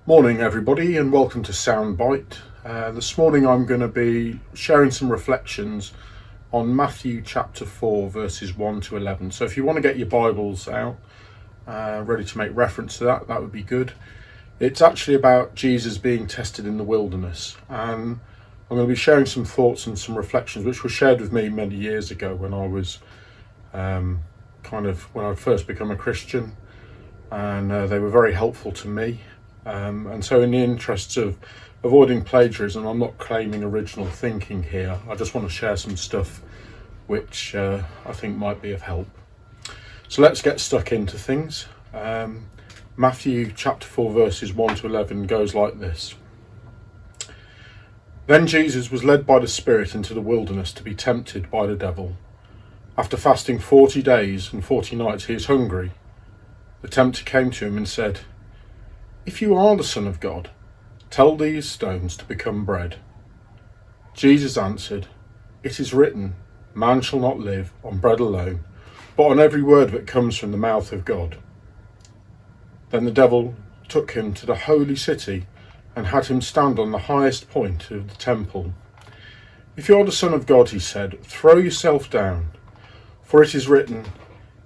Morning everybody and welcome to Soundbite. This morning I'm going to be sharing some reflections on Matthew chapter 4 verses 1 to 11. So if you want to get your Bibles out, ready to make reference to that would be good. It's actually about Jesus being tested in the wilderness, and I'm going to be sharing some thoughts and some reflections which were shared with me many years ago when I was when I first became a Christian, and they were very helpful to me. And so in the interests of avoiding plagiarism, I'm not claiming original thinking here. I just want to share some stuff which I think might be of help. So let's get stuck into things. Matthew chapter 4 verses 1 to 11 goes like this. Then Jesus was led by the Spirit into the wilderness to be tempted by the devil. After fasting 40 days and 40 nights he is hungry. The tempter came to him and said, "If you are the Son of God, tell these stones to become bread." Jesus answered, "It is written, man shall not live on bread alone, but on every word that comes from the mouth of God." Then the devil took him to the holy city and had him stand on the highest point of the temple. "If you are the Son of God," he said, "throw yourself down, for it is written,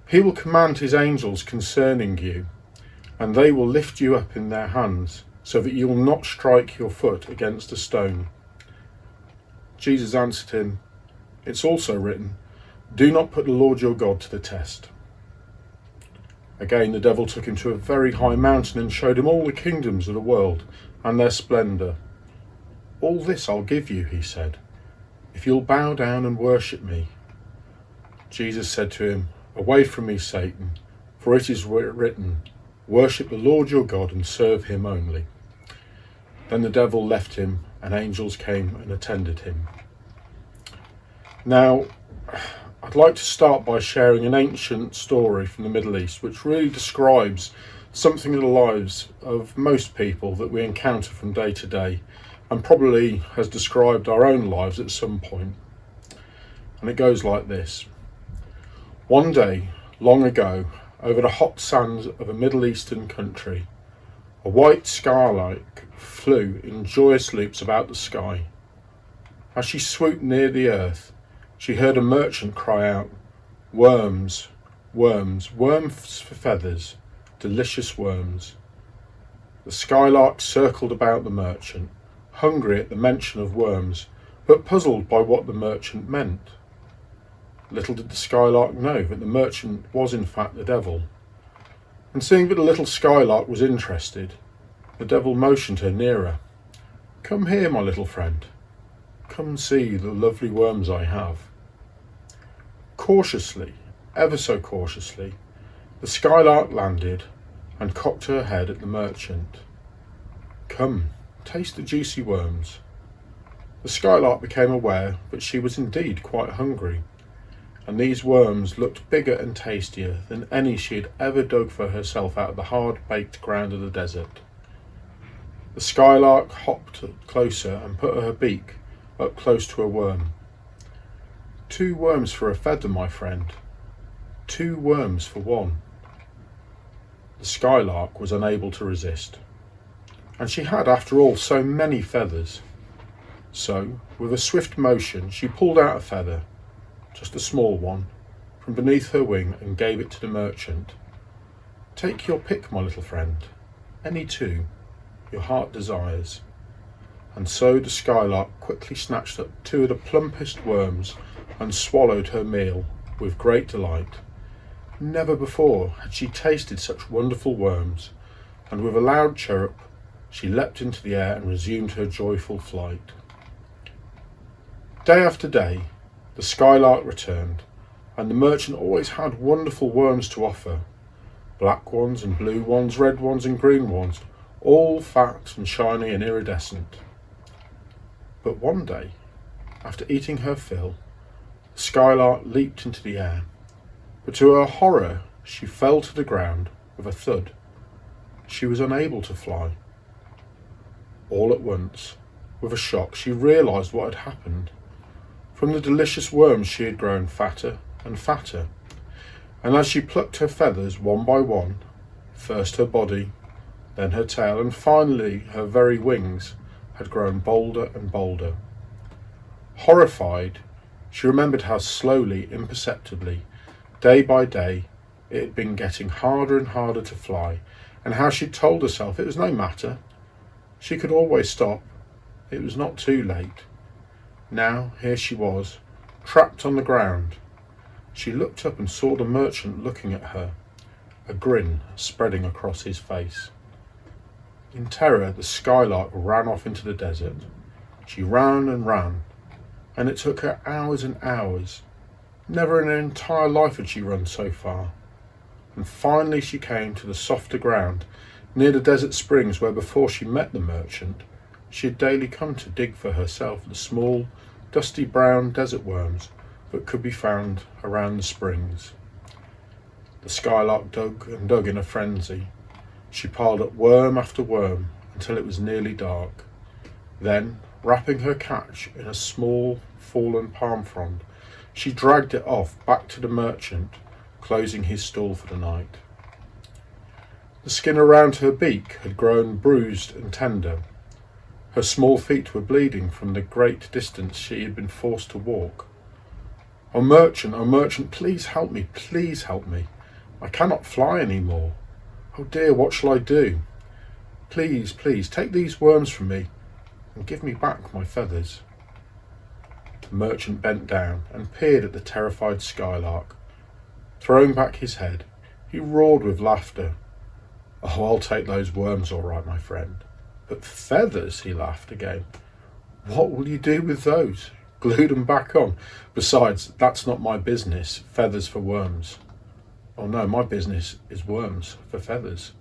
he will command his angels concerning you, and they will lift you up in their hands, so that you will not strike your foot against a stone." Jesus answered him, "It's also written, do not put the Lord your God to the test." Again the devil took him to a very high mountain and showed him all the kingdoms of the world and their splendour. "All this I'll give you," he said, "if you'll bow down and worship me." Jesus said to him, "Away from me, Satan, for it is written, worship the Lord your God and serve him only." Then the devil left him, and angels came and attended him. Now, I'd like to start by sharing an ancient story from the Middle East, which really describes something in the lives of most people that we encounter from day to day, and probably has described our own lives at some point. And it goes like this. One day, long ago, over the hot sands of a Middle Eastern country, a white skylark flew in joyous loops about the sky. As she swooped near the earth, she heard a merchant cry out, "Worms, worms, worms for feathers, delicious worms." The skylark circled about the merchant, hungry at the mention of worms, but puzzled by what the merchant meant. Little did the skylark know that the merchant was in fact the devil. And seeing that the little skylark was interested, the devil motioned her nearer. "Come here, my little friend. Come see the lovely worms I have." Cautiously, ever so cautiously, the skylark landed and cocked her head at the merchant. "Come, taste the juicy worms." The skylark became aware that she was indeed quite hungry, and these worms looked bigger and tastier than any she had ever dug for herself out of the hard-baked ground of the desert. The skylark hopped closer and put her beak up close to a worm. "2 worms for a feather, my friend. 2 worms for one." The skylark was unable to resist, and she had, after all, so many feathers. So, with a swift motion, she pulled out a feather, just a small one, from beneath her wing and gave it to the merchant. "Take your pick, my little friend, any 2 your heart desires." And so the skylark quickly snatched up 2 of the plumpest worms and swallowed her meal with great delight. Never before had she tasted such wonderful worms, and with a loud chirrup she leapt into the air and resumed her joyful flight. Day after day the skylark returned, and the merchant always had wonderful worms to offer. Black ones and blue ones, red ones and green ones, all fat and shiny and iridescent. But one day, after eating her fill, the skylark leaped into the air, but to her horror she fell to the ground with a thud. She was unable to fly. All at once, with a shock, she realised what had happened. From the delicious worms she had grown fatter and fatter, and as she plucked her feathers one by one, first her body, then her tail, and finally her very wings had grown bolder and bolder. Horrified, she remembered how slowly, imperceptibly, day by day, it had been getting harder and harder to fly, and how she'd told herself it was no matter. She could always stop. It was not too late. Now, here she was, trapped on the ground. She looked up and saw the merchant looking at her, a grin spreading across his face. In terror, the skylark ran off into the desert. She ran and ran, and it took her hours and hours. Never in her entire life had she run so far. And finally she came to the softer ground near the desert springs where before she met the merchant, she had daily come to dig for herself the small, dusty brown desert worms that could be found around the springs. The skylark dug and dug in a frenzy. She piled up worm after worm until it was nearly dark. Then, wrapping her catch in a small, fallen palm frond, she dragged it off back to the merchant, closing his stall for the night. The skin around her beak had grown bruised and tender. Her small feet were bleeding from the great distance she had been forced to walk. Oh merchant, please help me, please help me. I cannot fly any more. Oh dear, what shall I do? Please, please, take these worms from me and give me back my feathers. The merchant bent down and peered at the terrified skylark. Throwing back his head, he roared with laughter. Oh, I'll take those worms all right, my friend. But feathers, he laughed again. What will you do with those? Glue them back on. Besides, that's not my business, feathers for worms. Oh no, my business is worms for feathers.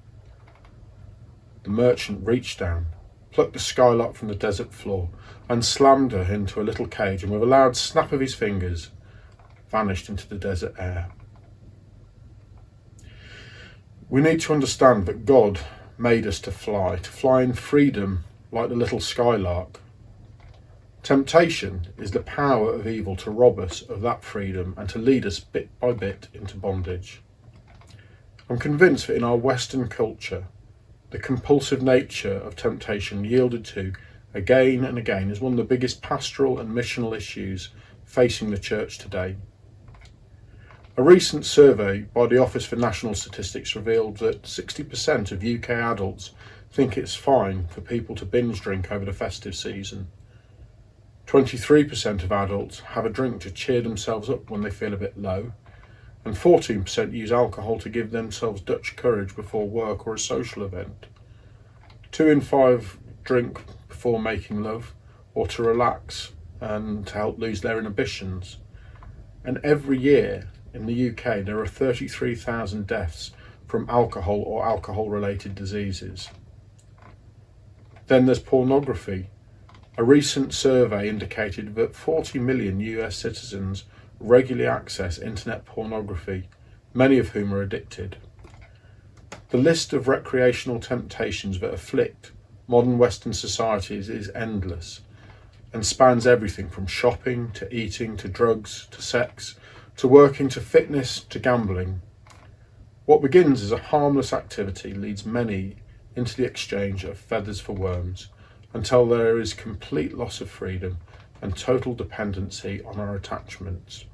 The merchant reached down, plucked the skylark from the desert floor, and slammed her into a little cage, and with a loud snap of his fingers, vanished into the desert air. We need to understand that God made us to fly in freedom like the little skylark. Temptation is the power of evil to rob us of that freedom and to lead us bit by bit into bondage. I'm convinced that in our Western culture, the compulsive nature of temptation yielded to again and again is one of the biggest pastoral and missional issues facing the church today. A recent survey by the Office for National Statistics revealed that 60% of UK adults think it's fine for people to binge drink over the festive season. 23% of adults have a drink to cheer themselves up when they feel a bit low, and 14% use alcohol to give themselves Dutch courage before work or a social event. 2 in 5 drink before making love or to relax and to help lose their inhibitions. And every year in the UK there are 33,000 deaths from alcohol or alcohol-related diseases. Then there's pornography. A recent survey indicated that 40 million US citizens regularly access internet pornography, many of whom are addicted. The list of recreational temptations that afflict modern Western societies is endless and spans everything from shopping to eating to drugs to sex to working to fitness to gambling. What begins as a harmless activity leads many into the exchange of feathers for worms until there is complete loss of freedom and total dependency on our attachments.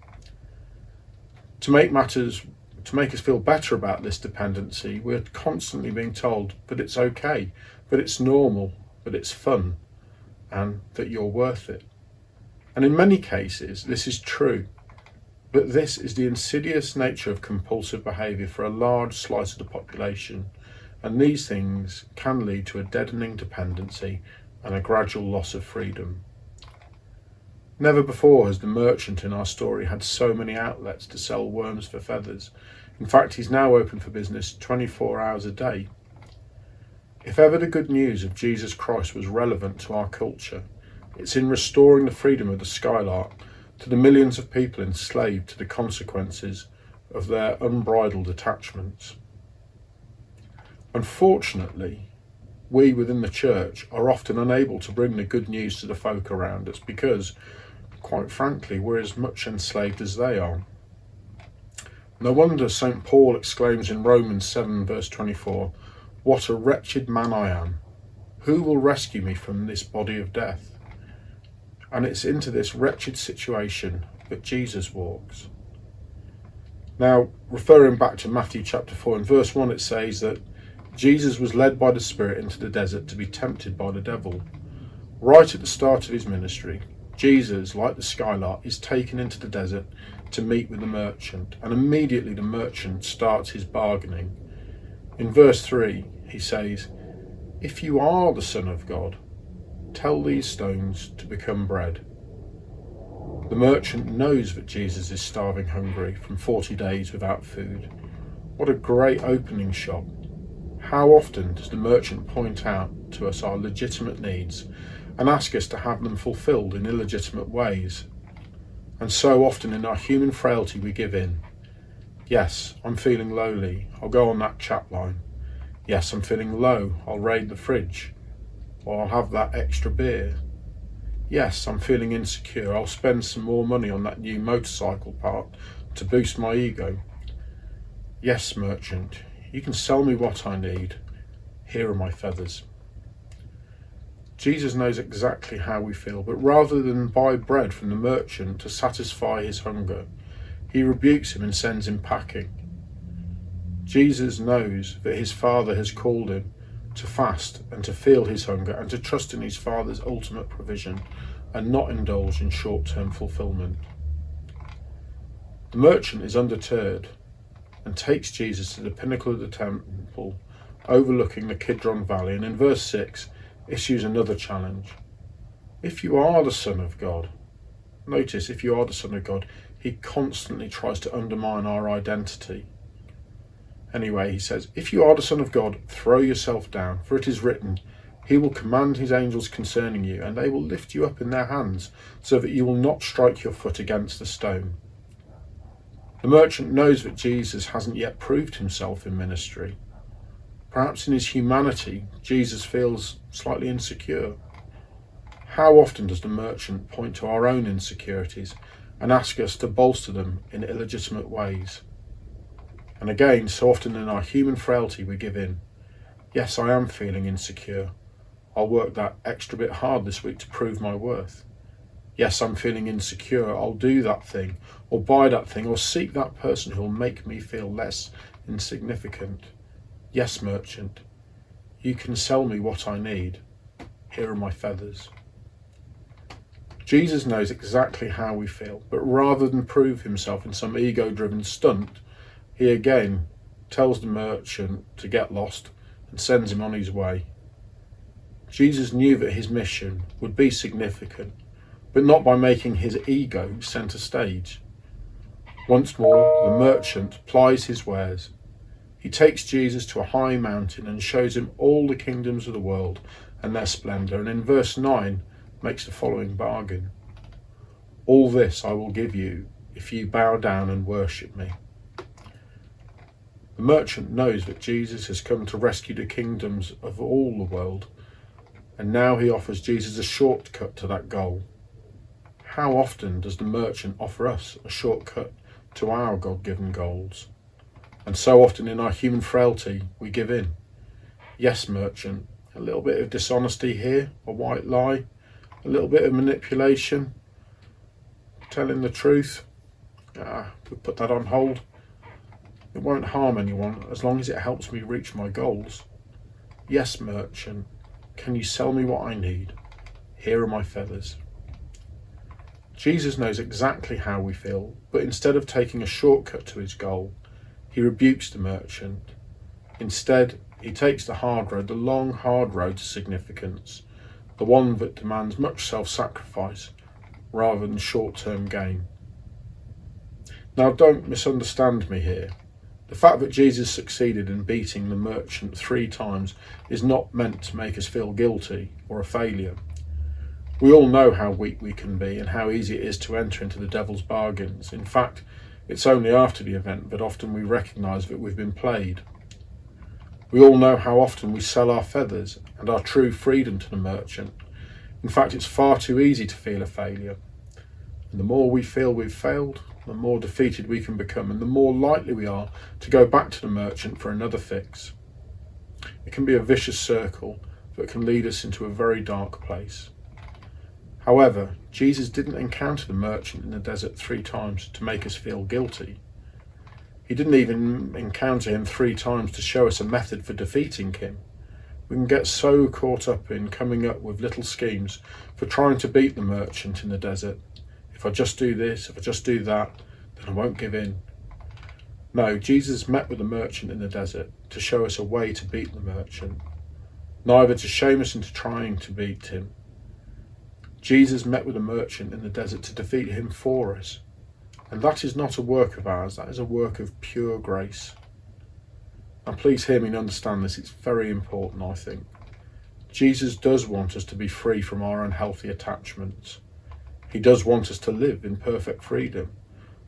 To make us feel better about this dependency, we're constantly being told that it's okay, that it's normal, that it's fun, and that you're worth it. And in many cases, this is true. But this is the insidious nature of compulsive behaviour for a large slice of the population, and these things can lead to a deadening dependency and a gradual loss of freedom. Never before has the merchant in our story had so many outlets to sell worms for feathers. In fact, he's now open for business 24 hours a day. If ever the good news of Jesus Christ was relevant to our culture, it's in restoring the freedom of the skylark to the millions of people enslaved to the consequences of their unbridled attachments. Unfortunately, we within the church are often unable to bring the good news to the folk around us because, quite frankly, we're as much enslaved as they are. No wonder St. Paul exclaims in Romans 7 verse 24, What a wretched man I am! Who will rescue me from this body of death? And it's into this wretched situation that Jesus walks. Now, referring back to Matthew chapter 4, in verse 1 it says that Jesus was led by the Spirit into the desert to be tempted by the devil. Right at the start of his ministry, Jesus, like the skylark, is taken into the desert to meet with the merchant, and immediately the merchant starts his bargaining. In verse 3, he says, "If you are the Son of God, tell these stones to become bread." The merchant knows that Jesus is starving hungry from 40 days without food. What a great opening shot. How often does the merchant point out to us our legitimate needs and ask us to have them fulfilled in illegitimate ways? And so often in our human frailty we give in. Yes, I'm feeling lowly, I'll go on that chat line. Yes, I'm feeling low, I'll raid the fridge. Or I'll have that extra beer. Yes, I'm feeling insecure, I'll spend some more money on that new motorcycle part to boost my ego. Yes, merchant, you can sell me what I need. Here are my feathers. Jesus knows exactly how we feel, but rather than buy bread from the merchant to satisfy his hunger, he rebukes him and sends him packing. Jesus knows that his Father has called him to fast and to feel his hunger and to trust in his Father's ultimate provision and not indulge in short-term fulfillment. The merchant is undeterred and takes Jesus to the pinnacle of the temple overlooking the Kidron Valley, and in verse 6 issues another challenge. If you are the Son of God, notice, if you are the Son of God, he constantly tries to undermine our identity. Anyway, he says, if you are the Son of God, throw yourself down, for it is written, he will command his angels concerning you, and they will lift you up in their hands, so that you will not strike your foot against the stone. The merchant knows that Jesus hasn't yet proved himself in ministry. Perhaps in his humanity, Jesus feels slightly insecure. How often does the merchant point to our own insecurities and ask us to bolster them in illegitimate ways? And again, so often in our human frailty we give in. Yes, I am feeling insecure. I'll work that extra bit hard this week to prove my worth. Yes, I'm feeling insecure. I'll do that thing, or buy that thing, or seek that person who will make me feel less insignificant. Yes, merchant, you can sell me what I need. Here are my feathers. Jesus knows exactly how we feel, but rather than prove himself in some ego-driven stunt, he again tells the merchant to get lost and sends him on his way. Jesus knew that his mission would be significant, but not by making his ego centre stage. Once more, the merchant plies his wares. He takes Jesus to a high mountain and shows him all the kingdoms of the world and their splendour, and in verse 9 makes the following bargain. All this I will give you if you bow down and worship me. The merchant knows that Jesus has come to rescue the kingdoms of all the world, and now he offers Jesus a shortcut to that goal. How often does the merchant offer us a shortcut to our God-given goals? And so often in our human frailty, we give in. Yes, merchant, a little bit of dishonesty here, a white lie, a little bit of manipulation, telling the truth. We put that on hold. It won't harm anyone as long as it helps me reach my goals. Yes, merchant, can you sell me what I need? Here are my feathers. Jesus knows exactly how we feel, but instead of taking a shortcut to his goal, he rebukes the merchant. Instead, he takes the hard road, the long, hard road to significance, the one that demands much self-sacrifice rather than short-term gain. Now, don't misunderstand me here. The fact that Jesus succeeded in beating the merchant 3 times is not meant to make us feel guilty or a failure. We all know how weak we can be and how easy it is to enter into the devil's bargains. In fact, it's only after the event that often we recognise that we've been played. We all know how often we sell our feathers and our true freedom to the merchant. In fact, it's far too easy to feel a failure. And the more we feel we've failed, the more defeated we can become, and the more likely we are to go back to the merchant for another fix. It can be a vicious circle that can lead us into a very dark place. However, Jesus didn't encounter the merchant in the desert 3 times to make us feel guilty. He didn't even encounter him 3 times to show us a method for defeating him. We can get so caught up in coming up with little schemes for trying to beat the merchant in the desert. If I just do this, if I just do that, then I won't give in. No, Jesus met with the merchant in the desert to show us a way to beat the merchant, neither to shame us into trying to beat him. Jesus met with the merchant in the desert to defeat him for us. And that is not a work of ours, that is a work of pure grace. And please hear me and understand this, it's very important, I think. Jesus does want us to be free from our unhealthy attachments. He does want us to live in perfect freedom.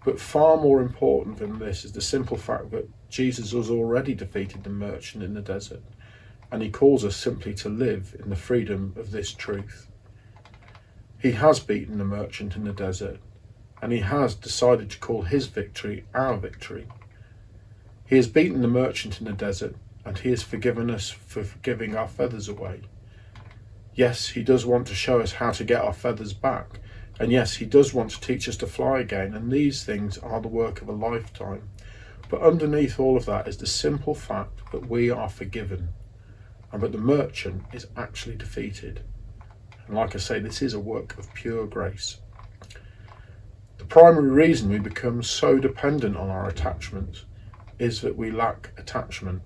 But far more important than this is the simple fact that Jesus has already defeated the merchant in the desert, and he calls us simply to live in the freedom of this truth. He has beaten the merchant in the desert, and he has decided to call his victory our victory. He has beaten the merchant in the desert, and he has forgiven us for giving our feathers away. Yes, he does want to show us how to get our feathers back, and yes, he does want to teach us to fly again, and these things are the work of a lifetime. But underneath all of that is the simple fact that we are forgiven, and that the merchant is actually defeated. And like I say, this is a work of pure grace. The primary reason we become so dependent on our attachments is that we lack attachment.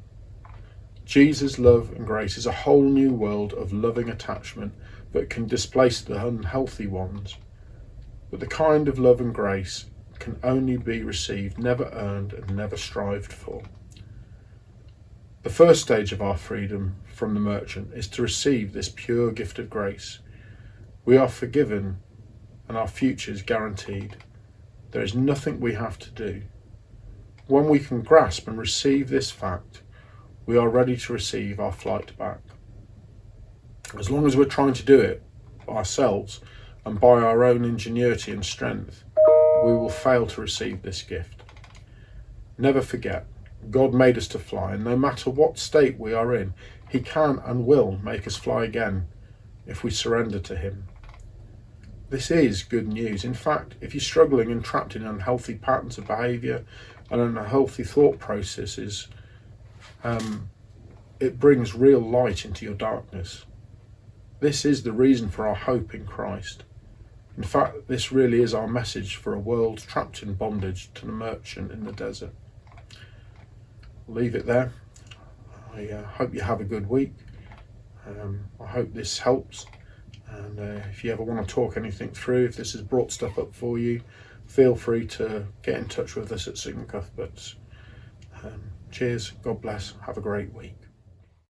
Jesus' love and grace is a whole new world of loving attachment that can displace the unhealthy ones. But the kind of love and grace can only be received, never earned, and never strived for. The first stage of our freedom from the merchant is to receive this pure gift of grace. We are forgiven and our future is guaranteed. There is nothing we have to do. When we can grasp and receive this fact, we are ready to receive our flight back. As long as we're trying to do it ourselves and by our own ingenuity and strength, we will fail to receive this gift. Never forget, God made us to fly, and no matter what state we are in, he can and will make us fly again if we surrender to him. This is good news. In fact, if you're struggling and trapped in unhealthy patterns of behaviour and unhealthy thought processes, it brings real light into your darkness. This is the reason for our hope in Christ. In fact, this really is our message for a world trapped in bondage to the merchant in the desert. I'll leave it there. I hope you have a good week. I hope this helps. And if you ever want to talk anything through, if this has brought stuff up for you, feel free to get in touch with us at Sigma Cuthberts. Cheers, God bless, have a great week.